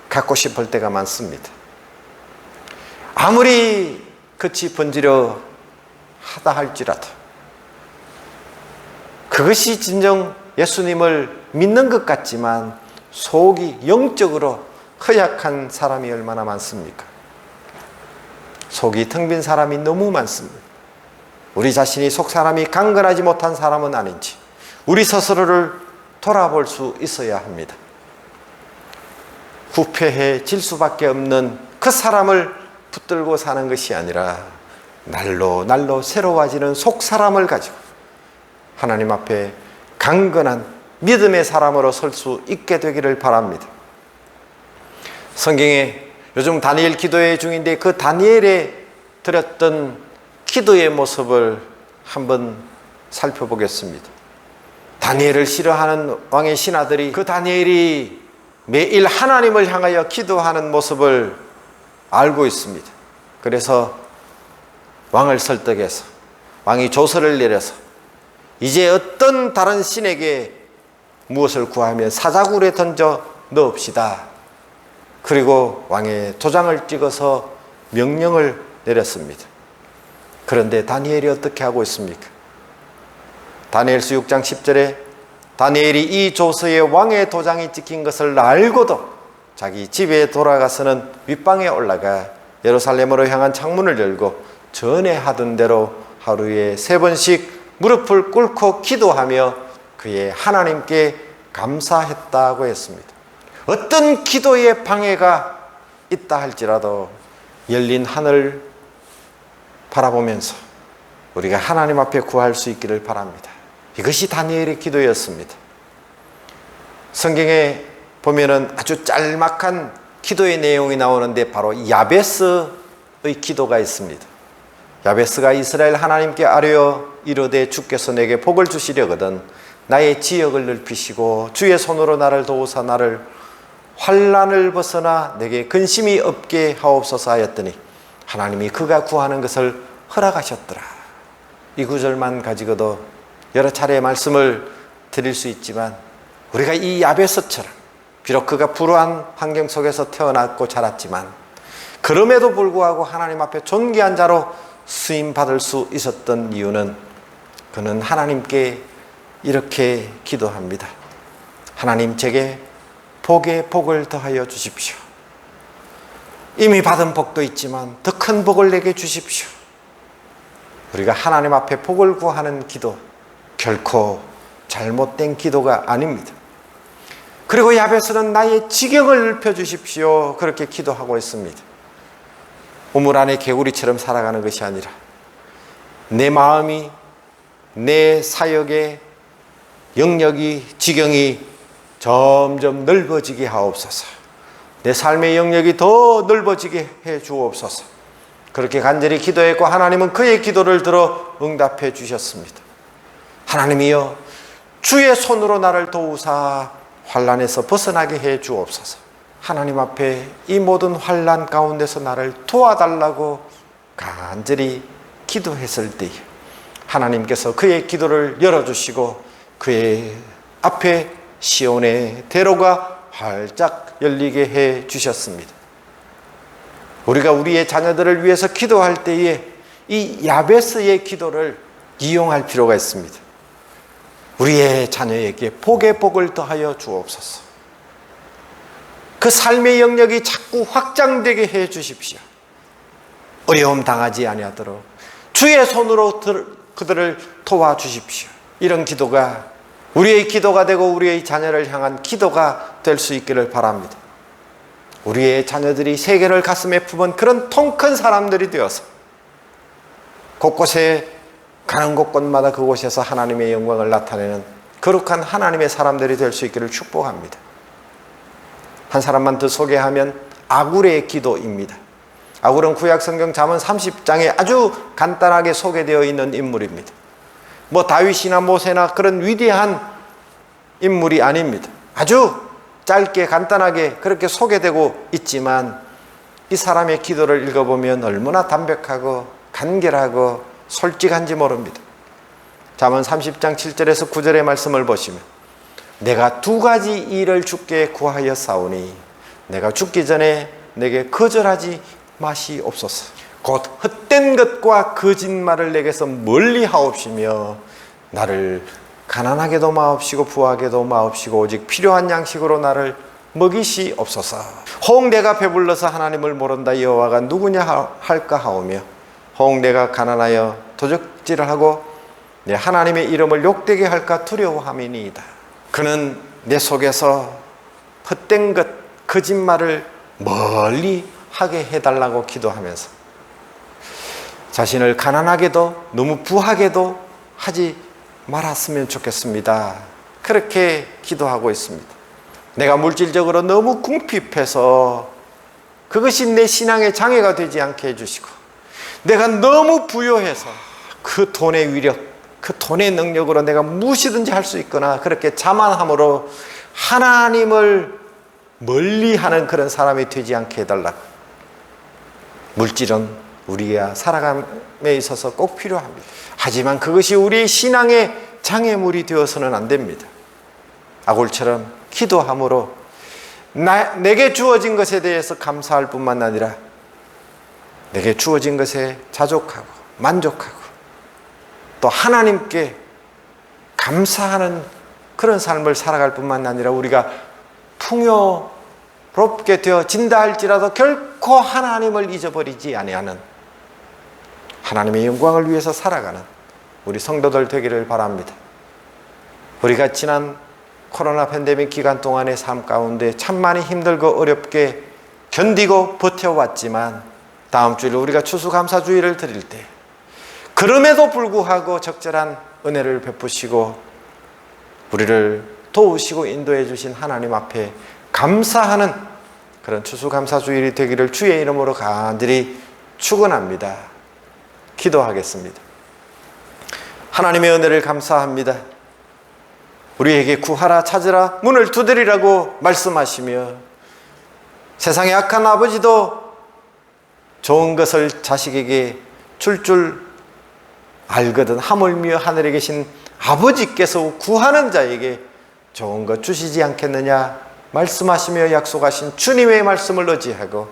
갖고 싶을 때가 많습니다. 아무리 끝이 번지려 하다 할지라도 그것이 진정 예수님을 믿는 것 같지만 속이 영적으로 허약한 사람이 얼마나 많습니까? 속이 텅 빈 사람이 너무 많습니다. 우리 자신이 속 사람이 강건하지 못한 사람은 아닌지 우리 스스로를 돌아볼 수 있어야 합니다. 부패해질 수밖에 없는 그 사람을 붙들고 사는 것이 아니라 날로 날로 새로워지는 속 사람을 가지고 하나님 앞에 강건한 믿음의 사람으로 설 수 있게 되기를 바랍니다. 성경에 요즘 다니엘 기도회 중인데 그 다니엘에 드렸던 기도의 모습을 한번 살펴보겠습니다. 다니엘을 싫어하는 왕의 신하들이 그 다니엘이 매일 하나님을 향하여 기도하는 모습을 알고 있습니다. 그래서 왕을 설득해서 왕이 조서를 내려서 이제 어떤 다른 신에게 무엇을 구하면 사자굴에 던져 넣읍시다. 그리고 왕의 도장을 찍어서 명령을 내렸습니다. 그런데 다니엘이 어떻게 하고 있습니까? 다니엘서 6장 10절에 다니엘이 이 조서에 왕의 도장이 찍힌 것을 알고도 자기 집에 돌아가서는 윗방에 올라가 예루살렘으로 향한 창문을 열고 전에 하던 대로 하루에 3번씩 무릎을 꿇고 기도하며 그의 하나님께 감사했다고 했습니다. 어떤 기도의 방해가 있다 할지라도 열린 하늘 바라보면서 우리가 하나님 앞에 구할 수 있기를 바랍니다. 이것이 다니엘의 기도였습니다. 성경에 보면은 아주 짤막한 기도의 내용이 나오는데 바로 야베스의 기도가 있습니다. 야베스가 이스라엘 하나님께 아뢰어 이르되 주께서 내게 복을 주시려거든 나의 지역을 넓히시고 주의 손으로 나를 도우사 나를 환난을 벗어나 내게 근심이 없게 하옵소서 하였더니 하나님이 그가 구하는 것을 허락하셨더라. 이 구절만 가지고도 여러 차례 말씀을 드릴 수 있지만 우리가 이 야베스처럼 비록 그가 불우한 환경 속에서 태어났고 자랐지만 그럼에도 불구하고 하나님 앞에 존귀한 자로 쓰임받을 수 있었던 이유는 그는 하나님께 이렇게 기도합니다. 하나님 제게 복에 복을 더하여 주십시오. 이미 받은 복도 있지만 더 큰 복을 내게 주십시오. 우리가 하나님 앞에 복을 구하는 기도 결코 잘못된 기도가 아닙니다. 그리고 야베스는 나의 지경을 넓혀주십시오 그렇게 기도하고 있습니다. 우물 안에 개구리처럼 살아가는 것이 아니라 내 마음이 내 사역의 영역이 지경이 점점 넓어지게 하옵소서. 내 삶의 영역이 더 넓어지게 해 주옵소서. 그렇게 간절히 기도했고 하나님은 그의 기도를 들어 응답해 주셨습니다. 하나님이여 주의 손으로 나를 도우사 환난에서 벗어나게 해 주옵소서. 하나님 앞에 이 모든 환난 가운데서 나를 도와달라고 간절히 기도했을 때에 하나님께서 그의 기도를 열어주시고 그의 앞에 시온의 대로가 활짝 열리게 해 주셨습니다. 우리가 우리의 자녀들을 위해서 기도할 때에 이 야베스의 기도를 이용할 필요가 있습니다. 우리의 자녀에게 복에 복을 더하여 주옵소서. 그 삶의 영역이 자꾸 확장되게 해 주십시오. 어려움 당하지 아니하도록 주의 손으로 그들을 도와주십시오. 이런 기도가 우리의 기도가 되고 우리의 자녀를 향한 기도가 될 수 있기를 바랍니다. 우리의 자녀들이 세계를 가슴에 품은 그런 통 큰 사람들이 되어서 곳곳에 가는 곳곳마다 그곳에서 하나님의 영광을 나타내는 거룩한 하나님의 사람들이 될 수 있기를 축복합니다. 한 사람만 더 소개하면 아굴의 기도입니다. 아굴은 구약성경 잠언 30장에 아주 간단하게 소개되어 있는 인물입니다. 뭐 다윗이나 모세나 그런 위대한 인물이 아닙니다. 아주 짧게 간단하게 그렇게 소개되고 있지만 이 사람의 기도를 읽어보면 얼마나 담백하고 간결하고 솔직한지 모릅니다. 잠언 30장 7절에서 9절의 말씀을 보시면 내가 2가지 일을 주께 구하여 싸우니 내가 죽기 전에 내게 거절하지 마시옵소서. 곧 헛된 것과 거짓말을 내게서 멀리 하옵시며 나를 가난하게도 마옵시고 부하게도 마옵시고 오직 필요한 양식으로 나를 먹이시옵소서. 혹 내가 배불러서 하나님을 모른다 여호와가 누구냐 할까 하오며 혹 내가 가난하여 도적질을 하고 내 하나님의 이름을 욕되게 할까 두려워함이니이다. 그는 내 속에서 헛된 것, 거짓말을 멀리 하게 해달라고 기도하면서 자신을 가난하게도 너무 부하게도 하지 말았으면 좋겠습니다. 그렇게 기도하고 있습니다. 내가 물질적으로 너무 궁핍해서 그것이 내 신앙의 장애가 되지 않게 해주시고, 내가 너무 부요해서 그 돈의 위력, 그 돈의 능력으로 내가 무엇이든지 할 수 있거나 그렇게 자만함으로 하나님을 멀리하는 그런 사람이 되지 않게 해달라고. 물질은 우리가 살아감에 있어서 꼭 필요합니다. 하지만 그것이 우리 신앙의 장애물이 되어서는 안 됩니다. 아골처럼 기도함으로 내게 주어진 것에 대해서 감사할 뿐만 아니라 내게 주어진 것에 자족하고 만족하고 또 하나님께 감사하는 그런 삶을 살아갈 뿐만 아니라 우리가 풍요롭게 되어진다 할지라도 결코 하나님을 잊어버리지 아니하는, 하나님의 영광을 위해서 살아가는 우리 성도들 되기를 바랍니다. 우리가 지난 코로나 팬데믹 기간 동안의 삶 가운데 참 많이 힘들고 어렵게 견디고 버텨왔지만, 다음 주일 우리가 추수감사주의를 드릴 때 그럼에도 불구하고 적절한 은혜를 베푸시고 우리를 도우시고 인도해 주신 하나님 앞에 감사하는 그런 추수감사주일이 되기를 주의 이름으로 간절히 축원합니다. 기도하겠습니다. 하나님의 은혜를 감사합니다. 우리에게 구하라, 찾으라, 문을 두드리라고 말씀하시며 세상의 악한 아버지도 좋은 것을 자식에게 줄 알거든 하물며 하늘에 계신 아버지께서 구하는 자에게 좋은 것 주시지 않겠느냐 말씀하시며 약속하신 주님의 말씀을 의지하고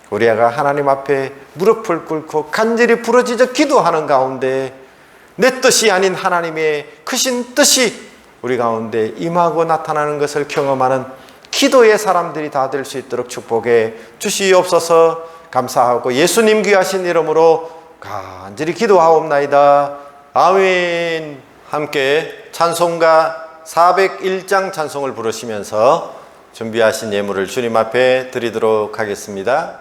우리가 하나님 앞에 무릎을 꿇고 간절히 부르짖어 기도하는 가운데 내 뜻이 아닌 하나님의 크신 뜻이 우리 가운데 임하고 나타나는 것을 경험하는 기도의 사람들이 다 될 수 있도록 축복해 주시옵소서. 감사하고 예수님 귀하신 이름으로 간절히 기도하옵나이다. 아멘. 함께 찬송가 401장 찬송을 부르시면서 준비하신 예물을 주님 앞에 드리도록 하겠습니다.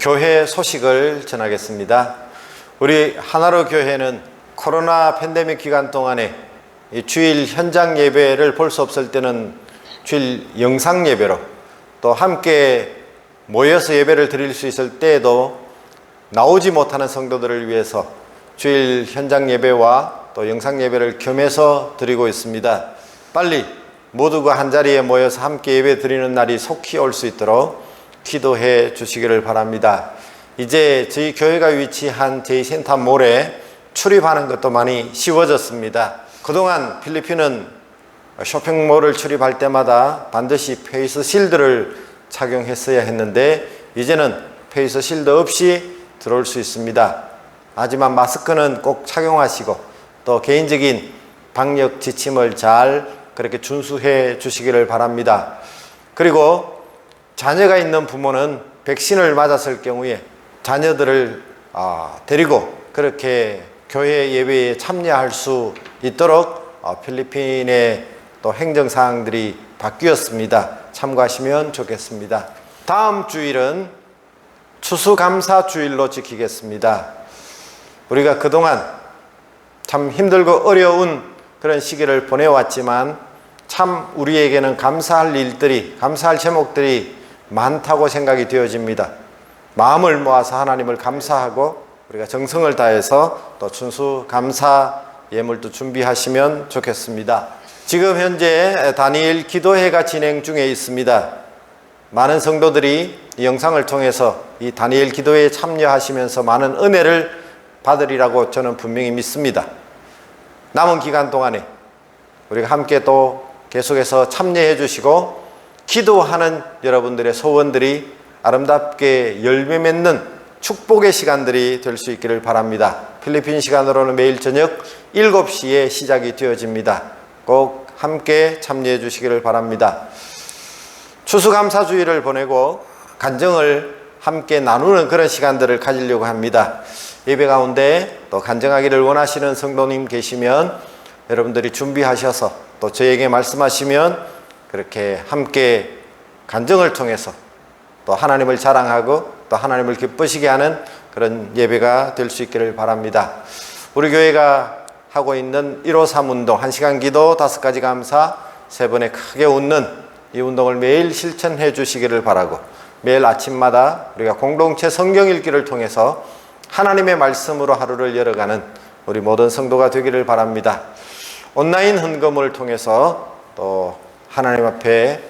교회 소식을 전하겠습니다. 우리 하나로 교회는 코로나 팬데믹 기간 동안에 이 주일 현장 예배를 볼 수 없을 때는 주일 영상 예배로, 또 함께 모여서 예배를 드릴 수 있을 때에도 나오지 못하는 성도들을 위해서 주일 현장 예배와 또 영상 예배를 겸해서 드리고 있습니다. 빨리 모두가 한자리에 모여서 함께 예배 드리는 날이 속히 올 수 있도록 기도해 주시기를 바랍니다. 이제 저희 교회가 위치한 제2센터몰에 출입하는 것도 많이 쉬워졌습니다. 그동안 필리핀은 쇼핑몰을 출입할 때마다 반드시 페이스 실드를 착용했어야 했는데 이제는 페이스 실드 없이 들어올 수 있습니다. 하지만 마스크는 꼭 착용하시고 또 개인적인 방역 지침을 잘 그렇게 준수해 주시기를 바랍니다. 그리고 자녀가 있는 부모는 백신을 맞았을 경우에 자녀들을 데리고 그렇게 교회 예배에 참여할 수 있도록 필리핀의 또 행정사항들이 바뀌었습니다. 참고하시면 좋겠습니다. 다음 주일은 추수감사주일로 지키겠습니다. 우리가 그동안 참 힘들고 어려운 그런 시기를 보내왔지만 참 우리에게는 감사할 일들이, 감사할 제목들이 많다고 생각이 되어집니다. 마음을 모아서 하나님을 감사하고 우리가 정성을 다해서 또 추수감사 예물도 준비하시면 좋겠습니다. 지금 현재 다니엘 기도회가 진행 중에 있습니다. 많은 성도들이 이 영상을 통해서 이 다니엘 기도회에 참여하시면서 많은 은혜를 받으리라고 저는 분명히 믿습니다. 남은 기간 동안에 우리가 함께 또 계속해서 참여해 주시고 기도하는 여러분들의 소원들이 아름답게 열매 맺는 축복의 시간들이 될 수 있기를 바랍니다. 필리핀 시간으로는 매일 저녁 7시에 시작이 되어집니다. 꼭 함께 참여해 주시기를 바랍니다. 추수감사주의를 보내고 간증을 함께 나누는 그런 시간들을 가지려고 합니다. 예배 가운데 또 간증하기를 원하시는 성도님 계시면 여러분들이 준비하셔서 또 저에게 말씀하시면 그렇게 함께 간증을 통해서 또 하나님을 자랑하고 또 하나님을 기쁘시게 하는 그런 예배가 될 수 있기를 바랍니다. 우리 교회가 하고 있는 153 운동, 1시간 기도, 5가지 감사, 3번에 크게 웃는 이 운동을 매일 실천해 주시기를 바라고 매일 아침마다 우리가 공동체 성경 읽기를 통해서 하나님의 말씀으로 하루를 열어가는 우리 모든 성도가 되기를 바랍니다. 온라인 헌금을 통해서 또 하나님 앞에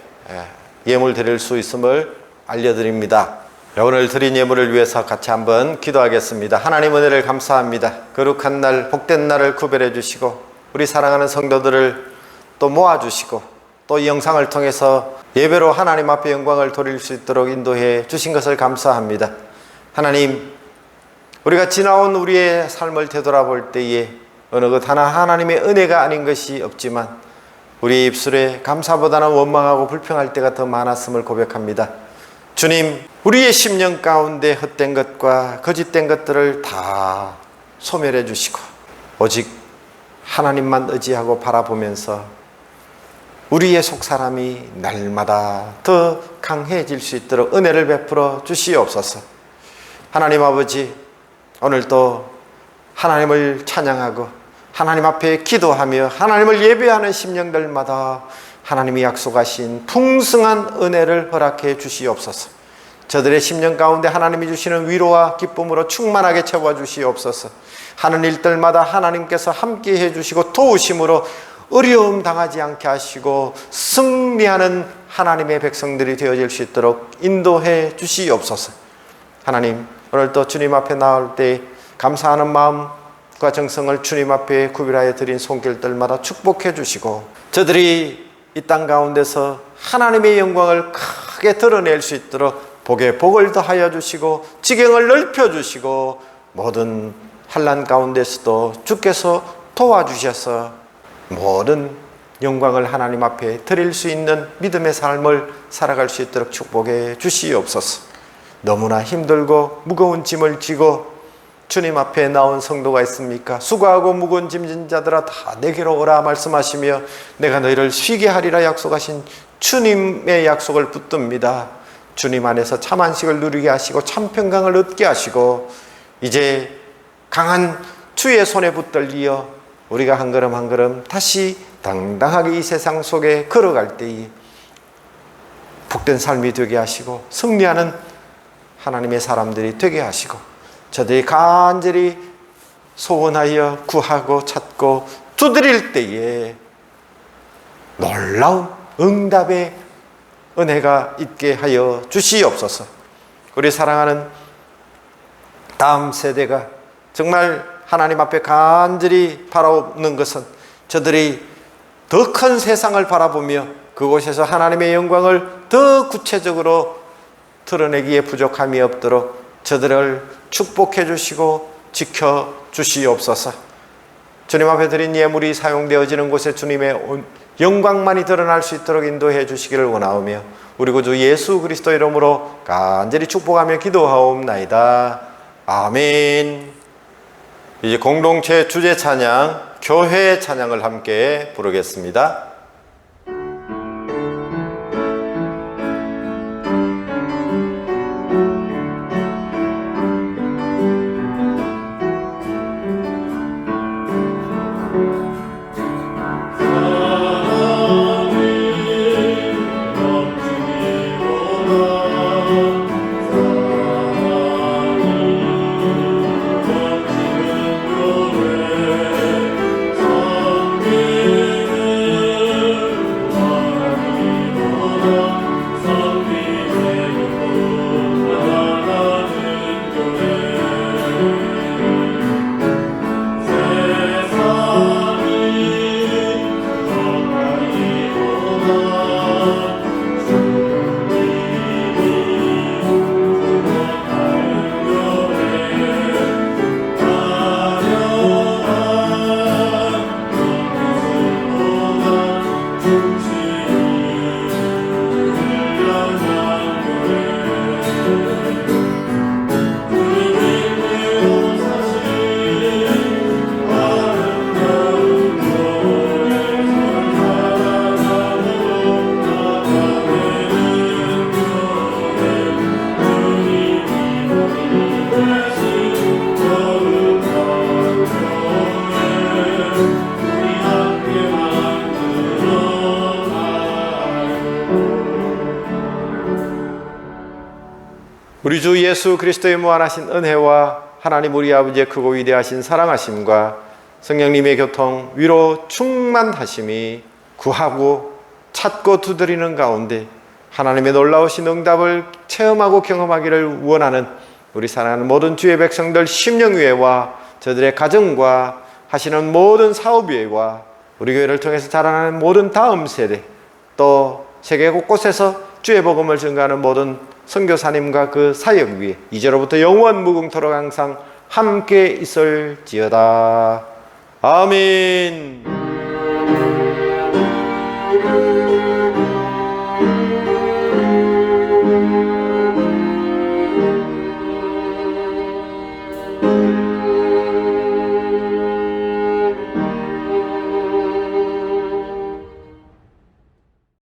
예물 드릴 수 있음을 알려드립니다. 오늘 드린 예물을 위해서 같이 한번 기도하겠습니다. 하나님 은혜를 감사합니다. 거룩한 날, 복된 날을 구별해 주시고 우리 사랑하는 성도들을 또 모아주시고 또 이 영상을 통해서 예배로 하나님 앞에 영광을 돌릴 수 있도록 인도해 주신 것을 감사합니다. 하나님, 우리가 지나온 우리의 삶을 되돌아볼 때에 어느 것 하나 하나님의 은혜가 아닌 것이 없지만 우리 입술에 감사보다는 원망하고 불평할 때가 더 많았음을 고백합니다. 주님, 우리의 심령 가운데 헛된 것과 거짓된 것들을 다 소멸해 주시고 오직 하나님만 의지하고 바라보면서 우리의 속사람이 날마다 더 강해질 수 있도록 은혜를 베풀어 주시옵소서. 하나님 아버지, 오늘도 하나님을 찬양하고 하나님 앞에 기도하며 하나님을 예배하는 심령들마다 하나님이 약속하신 풍성한 은혜를 허락해 주시옵소서. 저들의 심령 가운데 하나님이 주시는 위로와 기쁨으로 충만하게 채워 주시옵소서. 하는 일들마다 하나님께서 함께 해주시고 도우심으로 어려움 당하지 않게 하시고 승리하는 하나님의 백성들이 되어질 수 있도록 인도해 주시옵소서. 하나님, 오늘도 주님 앞에 나올 때 감사하는 마음과 정성을 주님 앞에 구별하여 드린 손길들마다 축복해 주시고 저들이 이 땅 가운데서 하나님의 영광을 크게 드러낼 수 있도록 복에 복을 더하여 주시고 지경을 넓혀 주시고 모든 환난 가운데서도 주께서 도와주셔서 모든 영광을 하나님 앞에 드릴 수 있는 믿음의 삶을 살아갈 수 있도록 축복해 주시옵소서. 너무나 힘들고 무거운 짐을 지고 주님 앞에 나온 성도가 있습니까? 수고하고 무거운 짐진 자들아 다 내게로 오라 말씀하시며 내가 너희를 쉬게 하리라 약속하신 주님의 약속을 붙듭니다. 주님 안에서 참 안식을 누리게 하시고 참 평강을 얻게 하시고 이제 강한 주의 손에 붙들리어 우리가 한 걸음 한 걸음 다시 당당하게 이 세상 속에 걸어갈 때에 복된 삶이 되게 하시고 승리하는 하나님의 사람들이 되게 하시고 저들이 간절히 소원하여 구하고 찾고 두드릴 때에 놀라운 응답의 은혜가 있게 하여 주시옵소서. 우리 사랑하는 다음 세대가 정말 하나님 앞에 간절히 바라옵는 것은 저들이 더 큰 세상을 바라보며 그곳에서 하나님의 영광을 더 구체적으로 드러내기에 부족함이 없도록 저들을 축복해 주시고 지켜 주시옵소서. 주님 앞에 드린 예물이 사용되어지는 곳에 주님의 영광만이 드러날 수 있도록 인도해 주시기를 원하오며 우리 구주 예수 그리스도 이름으로 간절히 축복하며 기도하옵나이다. 아멘. 이제 공동체 주제 찬양, 교회 찬양을 함께 부르겠습니다. 우리 주 예수 그리스도의 무한하신 은혜와 하나님 우리 아버지의 크고 위대하신 사랑하심과 성령님의 교통, 위로 충만하심이 구하고 찾고 두드리는 가운데 하나님의 놀라우신 응답을 체험하고 경험하기를 원하는 우리 사랑하는 모든 주의 백성들 심령위회와 저들의 가정과 하시는 모든 사업위회와 우리 교회를 통해서 자라나는 모든 다음 세대 또 세계 곳곳에서 주의 복음을 증거하는 모든 선교사님과 그 사역 위에 이제로부터 영원 무궁토록 항상 함께 있을지어다. 아멘.